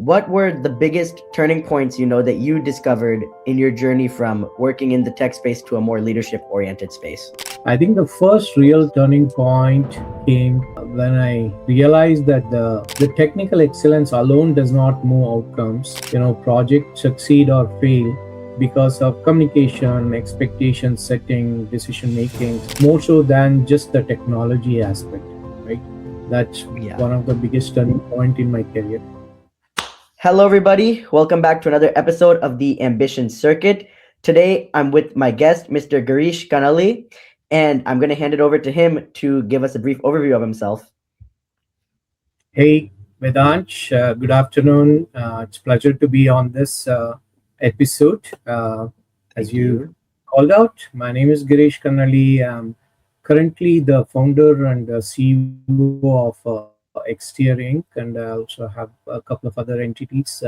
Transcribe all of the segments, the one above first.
what were the biggest turning points that you discovered in your journey from working in the tech space to a more leadership oriented space? I think the first real turning point came when I realized that the technical excellence alone does not move outcomes. Projects succeed or fail because of communication, expectation setting, decision making, more so than just the technology aspect, right? That's Yeah. one of the biggest turning point in my career. Hello, everybody. Welcome back to another episode of the Ambition Circuit. Today, I'm with my guest, Mr. Girish Kannalli, and I'm going to hand it over to him to give us a brief overview of himself. Hey, Vedansh, good afternoon. It's a pleasure to be on this episode. As Thank you you. called out, my name is Girish Kannalli. I'm currently the founder and CEO of Exterior Inc., and I also have a couple of other entities.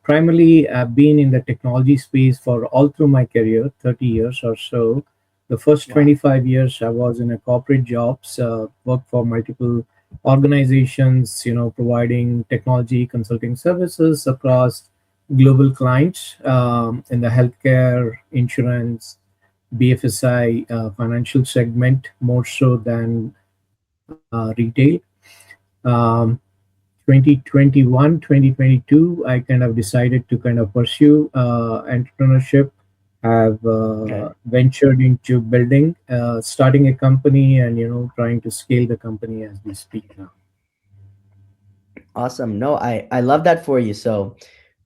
Primarily, I've been in the technology space for all through my career, 30 years or so. The first Wow. 25 years, I was in a corporate jobs, worked for multiple organizations, providing technology consulting services across global clients in the healthcare, insurance, BFSI, financial segment, more so than retail. Um, 2021, 2022, I kind of decided to kind of pursue entrepreneurship. Have Okay. ventured into building, starting a company, and trying to scale the company as we speak now. Awesome. No, I love that for you. So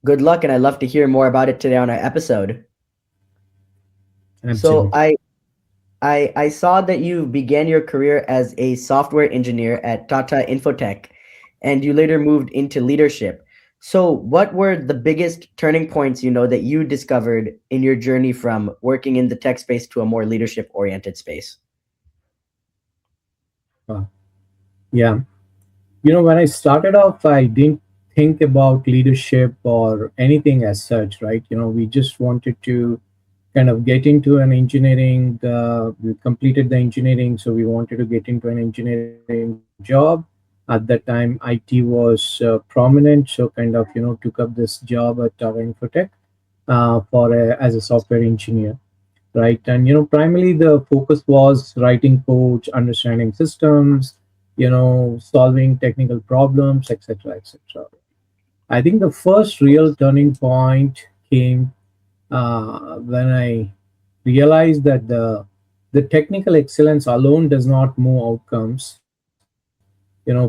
good luck, and I'd love to hear more about it today on our episode. So Absolutely. I saw that you began your career as a software engineer at Tata Infotech, and you later moved into leadership. So, what were the biggest turning points that you discovered in your journey from working in the tech space to a more leadership oriented space? Uh, yeah. When I started off, I didn't think about leadership or anything as such, right? We just wanted to kind of get into an engineering. We completed the engineering, so we wanted to get into an engineering job. At that time, IT was prominent, so kind of took up this job at Tata Infotech as a software engineer, right? And primarily the focus was writing codes, understanding systems, solving technical problems, etc., etc. I think the first real turning point came when I realized that the technical excellence alone does not move outcomes.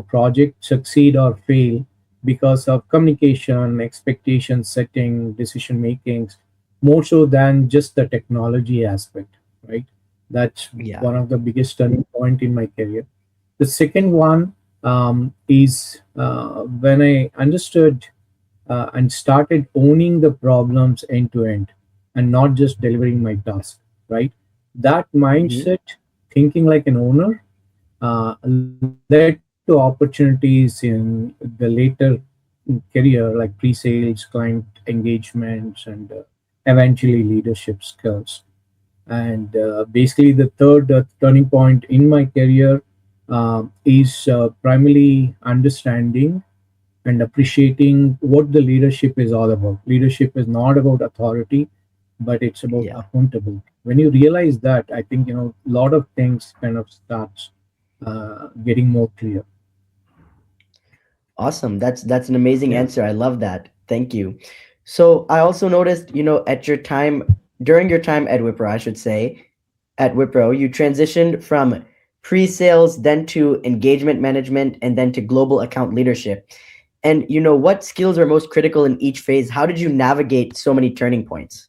Projects succeed or fail because of communication, expectation setting, decision makings, more so than just the technology aspect, right? That's Yeah. one of the biggest turning point in my career. The second one is when I understood and started owning the problems end to end and not just delivering my task, right? That Hmm. mindset, thinking like an owner, led to opportunities in the later career, like pre-sales, client engagements, and eventually leadership skills. And basically, the third turning point in my career is primarily understanding and appreciating what the leadership is all about. Leadership is not about authority, but it's about Yeah. accountability. When you realize that, I think a lot of things kind of starts getting more clear. Awesome. That's an amazing Yeah. answer. I love that. Thank you. So I also noticed, at your time during your time at Wipro, I should say, at Wipro, you transitioned from pre-sales, then to engagement management, and then to global account leadership. And what skills are most critical in each phase? How did you navigate so many turning points?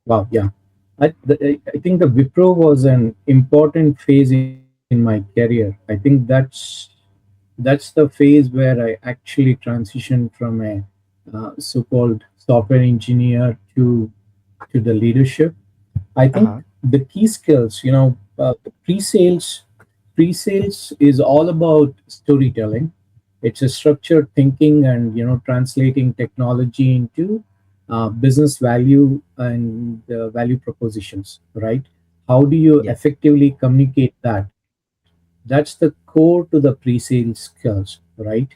Wow. Yeah. I think the Wipro was an important phase in my career. I think that's the phase where I actually transitioned from a so-called software engineer to the leadership. I think Uh-huh. the key skills, pre-sales, pre-sales is all about storytelling. It's a structured thinking and translating technology into business value and value propositions. Right? How do you Yeah. effectively communicate that? That's the core to the pre-sales skills, right?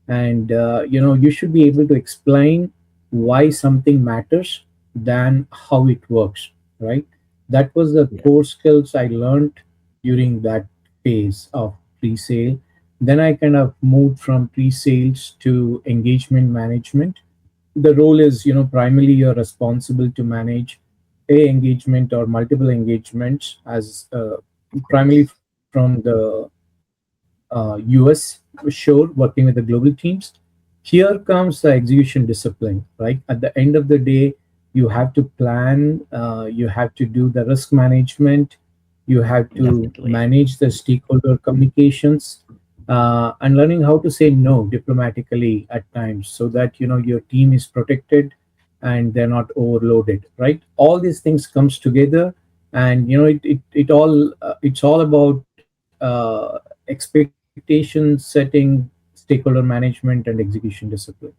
And you should be able to explain why something matters than how it works, right? That was the Yeah, core skills I learned during that phase of pre-sale. Then I kind of moved from pre-sales to engagement management. The role is, primarily you're responsible to manage a engagement or multiple engagements as of primarily course. from the us shore working with the global teams. Here comes the execution discipline, right? At the end of the day, you have to plan, you have to do the risk management, you have to Definitely. manage the stakeholder communications, and learning how to say no diplomatically at times so that your team is protected and they're not overloaded, right? All these things comes together, and it's all about expectation setting, stakeholder management, and execution discipline,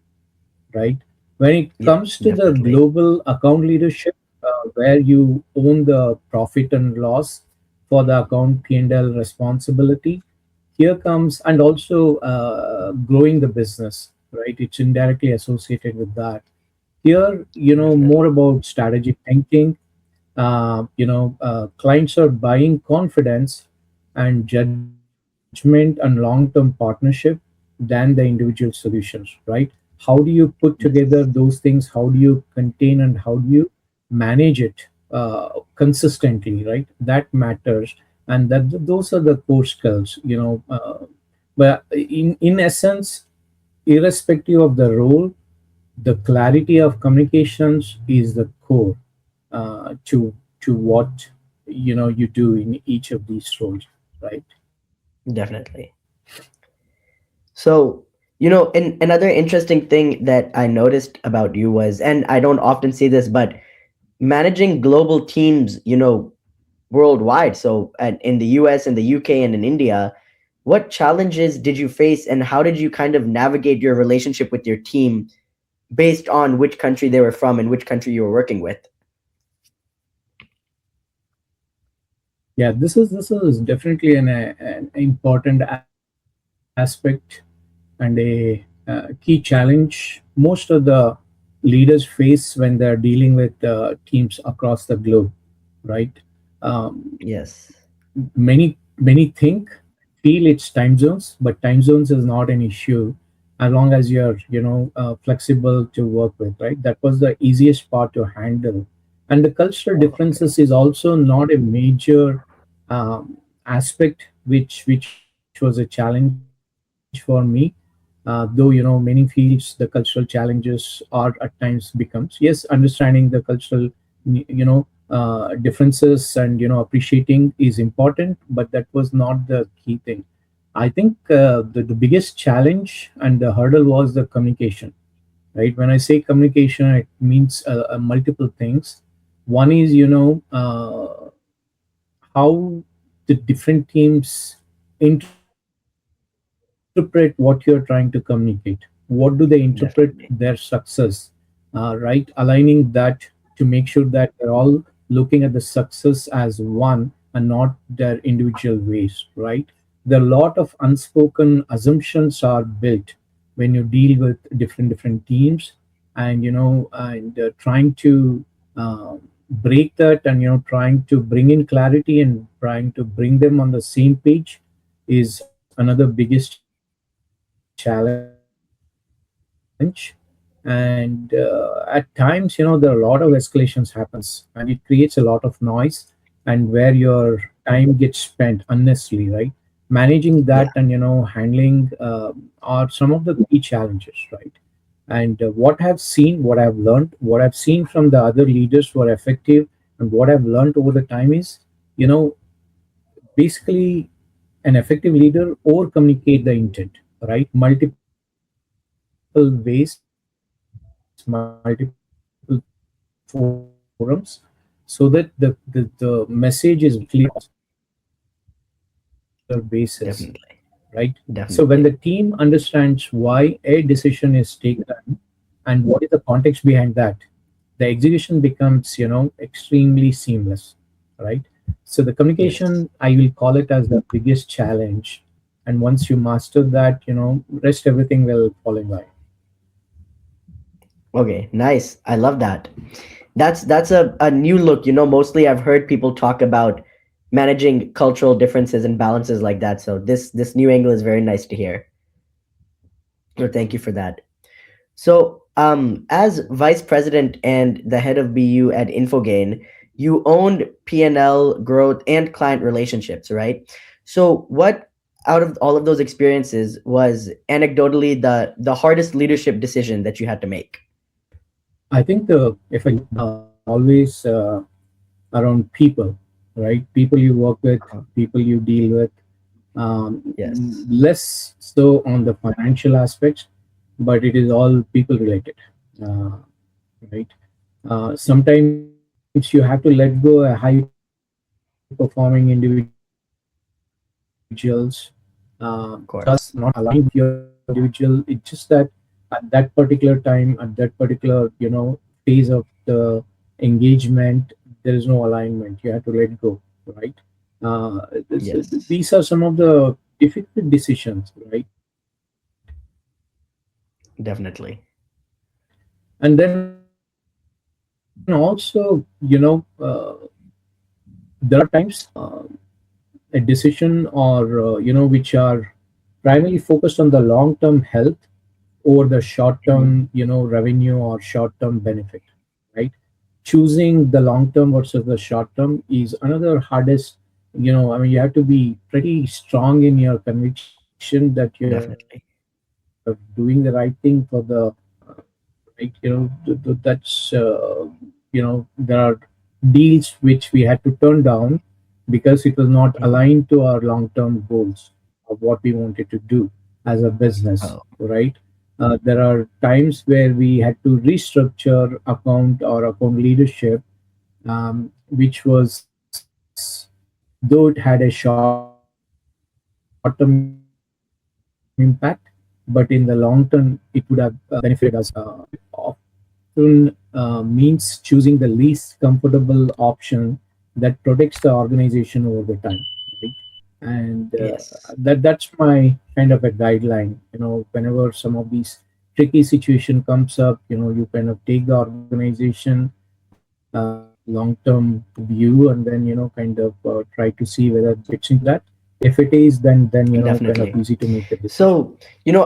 right? When it Yeah, comes to the definitely. global account leadership, where you own the profit and loss for the account P&L responsibility, here comes, and also growing the business, right? It's indirectly associated with that. Here, more Definitely. about strategic thinking. Clients are buying confidence and judgment and long-term partnership than the individual solutions, right? How do you put together Yes, those things? How do you contain and how do you manage it consistently, right? That matters, and those are the core skills. But in essence, irrespective of the role, the clarity of communications is the core to what you do in each of these roles, right? definitely. So, another interesting thing that I noticed about you was, and I don't often see this, but managing global teams, worldwide. So, in the US and the UK and in India, what challenges did you face and how did you kind of navigate your relationship with your team based on which country they were from and which country you were working with? Yeah, this is definitely an important aspect and a key challenge most of the leaders face when they're dealing with teams across the globe, right? Yes, Many think feel it's time zones, but time zones is not an issue as long as you're flexible to work with, right? That was the easiest part to handle. And the cultural okay, differences is also not a major aspect which was a challenge for me. Though many feels the cultural challenges are at times becomes, yes, understanding the cultural differences and appreciating is important, but that was not the key thing. I think the biggest challenge and the hurdle was the communication, right? When I say communication, it means multiple things. One is how the different teams interpret what you're trying to communicate. What do they interpret their success, definitely. right? Aligning that to make sure that they're all looking at the success as one and not their individual ways, right? There are a lot of unspoken assumptions are built when you deal with different teams, and trying to break that, and trying to bring in clarity and trying to bring them on the same page is another biggest challenge. And at times, there are a lot of escalations happens, and it creates a lot of noise, and where your time gets spent unnecessarily, right? Managing that and handling Yeah, are some of the key challenges, right? And what I've learned, what I've seen from the other leaders who are effective, and what I've learned over the time is, you know, basically an effective leader or communicate the intent, right? Multiple ways, multiple forums, so that the message is clear across, and on a regular basis, right? So when the definitely. team understands Definitely. why a decision is taken and what is the context behind that, the execution becomes extremely seamless, right? So the Yes. communication, I will call it as the biggest challenge. And once you master that, rest everything will fall in line. Okay, nice. I love that. That's a new look. Mostly I've heard people talk about managing cultural differences and balances like that. So this new angle is very nice to hear. So thank you for that. So, as vice president and the head of BU at Infogain, you owned P&L growth and client relationships, right? So, what out of all of those experiences was anecdotally the hardest leadership decision that you had to make? I think always around people, right? People you work with, Uh-huh. people you deal with, Yes, less so on the financial aspects, but it is all people related, uh, right? Sometimes you have to let go a high performing individuals because not aligning with your individual. It's just that of at course. that particular time, at that particular phase of the engagement, there is no alignment. You have to let go, right? These are Yes, some of the difficult decisions, right? definitely. And then also, there are times a decision or which are primarily focused on the long term health over the short Mhm. term revenue or short term benefit, right? Choosing the long term versus the short term is another hardest. I mean, you have to be pretty strong in your conviction that you're doing the right Definitely. thing for the right. There are deals which we had to turn down because it was not Mhm. aligned to our long term goals of what we wanted to do as a business, Oh, right? There are times where we had to restructure account or account leadership, which was, though it had a short term impact, but in the long term, it would have benefited us. Often means choosing the least comfortable option that protects the organization over the time, right? And yes. that's my kind of a guideline. Whenever some of these tricky situation comes up, you kind of take the organization long-term view, and then kind of try to see whether it fits into that. If it is, then kind of Definitely. easy to make the decision. So,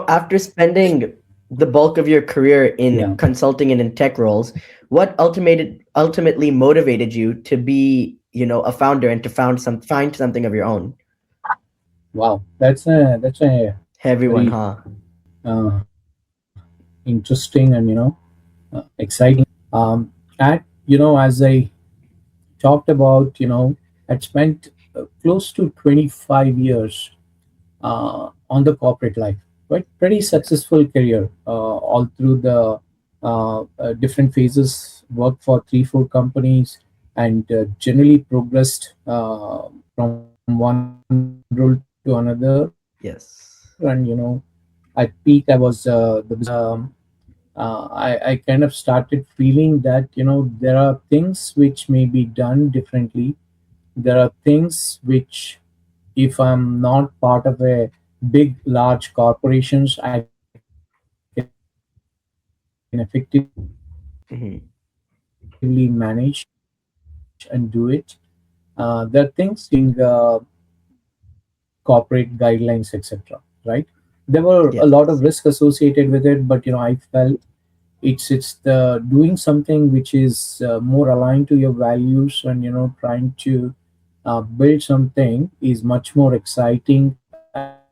after spending the bulk of your career in Yeah. consulting and in tech roles, what ultimately motivated you to be, a founder and to find something of your own? Wow, that's a Heavy one, very huh? interesting and exciting. As I talked about, I'd spent close to 25 years on the corporate life, right? Pretty successful career all through the different phases. Worked for 3, 4 companies, and generally progressed from one role to another. And at peak, I was the business I kind of started feeling that there are things which may be done differently. There are things which, if I'm not part of a big large corporations, I can effectively manage and do it. Hmm. There are things which may be challenging corporate guidelines, etc. Right? There were a lot of Yes. risk associated with it, but I felt it's the doing something which is more aligned to your values, and trying to build something is much more exciting,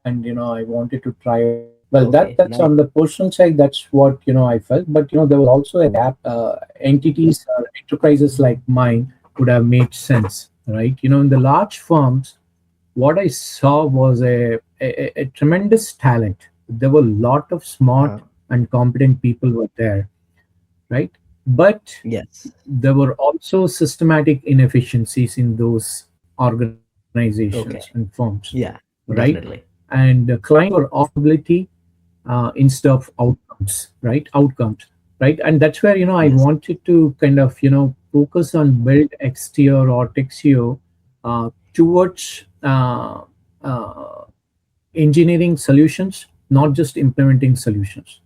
and I wanted to try it out. Well, that's Okay, on the nice. personal side, that's what I felt. But there was also a gap. Entities or enterprises like mine would have made sense, right? In the large firms, what I saw was a tremendous talent. There were a lot of smart Uh-huh. and competent people were there, right? But Yes. there were also systematic inefficiencies in those organizations and Okay. firms, Yeah, right? definitely. And the clients were profitability instead of outcomes, right? And that's where I Yes. wanted to kind of focus on build XTO or Texio towards engineering solutions, not just implementing solutions,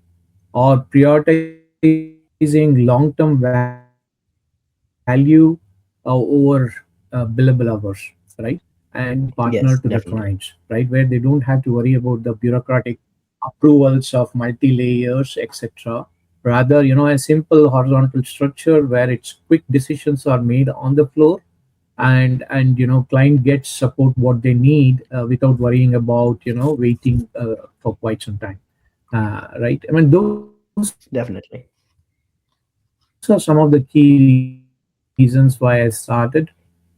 or prioritizing long-term value over billable hours, right? And being a partner to the clients, Yes, right, where definitely. they don't have to worry about the bureaucratic approvals of multi-layers, etc. Rather, a simple horizontal structure where its quick decisions are made on the floor, and client gets support what they need without worrying about waiting for quite some time, right? I mean, those are some of the key Definitely. reasons why I started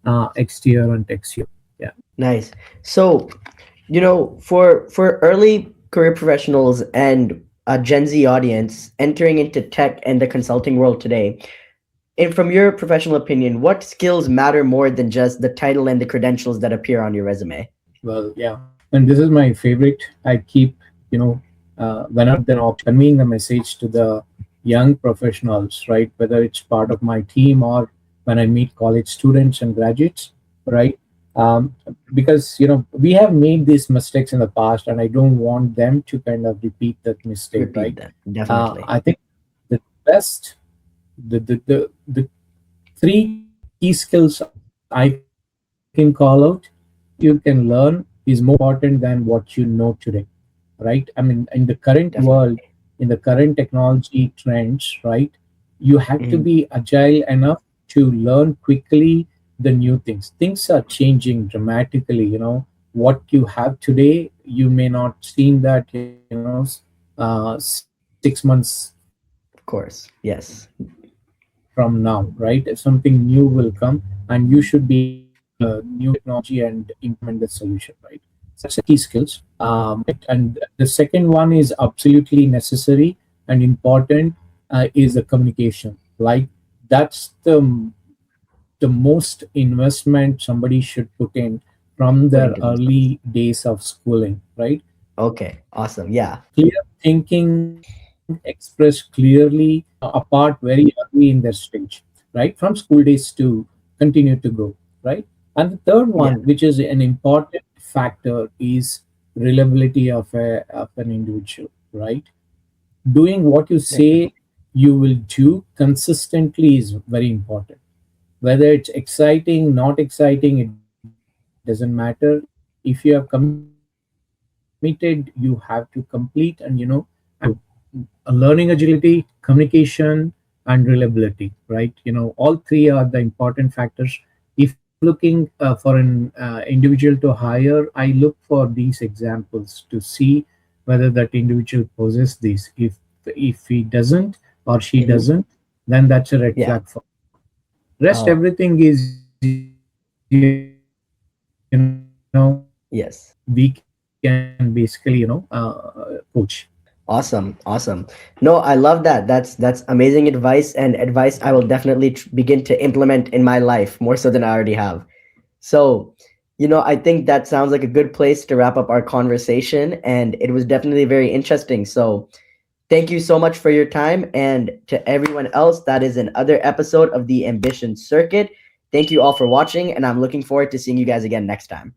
Xtier and Texio. Yeah. Nice. So, for early career professionals and a Gen Z audience entering into tech and the consulting world today, and from your professional opinion, what skills matter more than just the title and the credentials that appear on your resume? Well, yeah, and this is my favorite. I keep, whenever then conveying the message to the young professionals, right? Whether it's part of my team or when I meet college students and graduates, right? Um, because we have made these mistakes in the past, and I don't want them to kind of repeat that mistake, Repeat right? that. Definitely. I think the best, the three key skills I can call out you can learn is more important than what you know today, right? I mean, in the current world, Definitely. in the current technology trends, right, you have to be Mhm. agile enough to learn quickly the new things are changing dramatically. What you have today, you may not seen that 6 months Of course. Yes. from now, right? If something new will come, and you should be able to learn the new technology and implement the solution, right? So that's the key skills. Right. And the second one is absolutely necessary and important, is the communication. Like, that's the most investment somebody should put in from Put their into themselves. early days of schooling, right? Okay. Awesome. Yeah. Clear thinking expressed clearly apart very early in their stage, right? From school days to continue to grow, right? And the third Yeah. one, which is an important factor, is reliability of an individual, right? Doing what you say Definitely. you will do consistently is very important. Whether it's exciting, not exciting, it doesn't matter. If you have committed, you have to complete, and learning agility, communication, and reliability, right? All three are the important factors. If I'm looking for an individual to hire, I look for these examples to see whether that individual possesses these. If he doesn't or she Hmm. doesn't, then that's a red Yeah. flag for me. Rest Oh, everything is we can basically coach. awesome. Awesome. No, I love that. That's amazing advice and advice I will definitely begin to implement in my life more so than I already have. So, I think that sounds like a good place to wrap up our conversation, and it was definitely very interesting. So, thank you so much for your time, and to everyone else, that is another episode of the Ambition Circuit. Thank you all for watching, and I'm looking forward to seeing you guys again next time.